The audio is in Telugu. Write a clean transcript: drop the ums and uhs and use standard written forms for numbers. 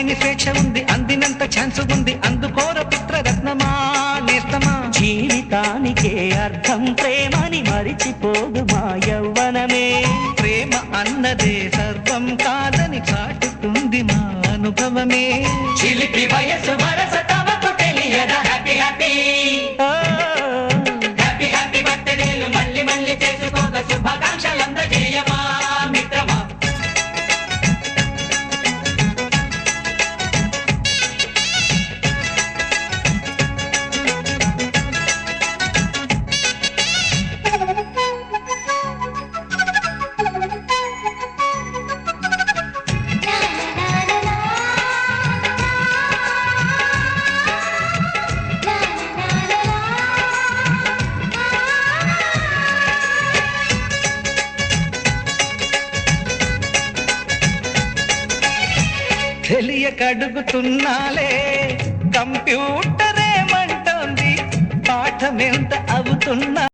అంతులేని స్వేచ్ఛ ఉంది, అందినంత ఛాన్స్ ఉంది, అందుకోర పుత్రరత్నమా నేస్తమా. జీవితానికే అర్థం ప్రేమని మరిచిపోదు మా యవ్వనమే. ప్రేమ అన్నదే సర్వం కాదని చాటుతుంది మా అనుభవమే. చిలిపి వయసు వరస తమకు తెలియదా. హ్యాపీ హ్యాపీ హ్యాపీ హ్యాపీ బర్త్డేలు మళ్ళీ మళ్ళీ చేసుకోక శుభాకాంక్షలందజేయమా మిత్రమా. తెలియకడుగుతున్నాలే కంప్యూటర్ ఏమంటోంది, పాఠమెంత అవుతున్నా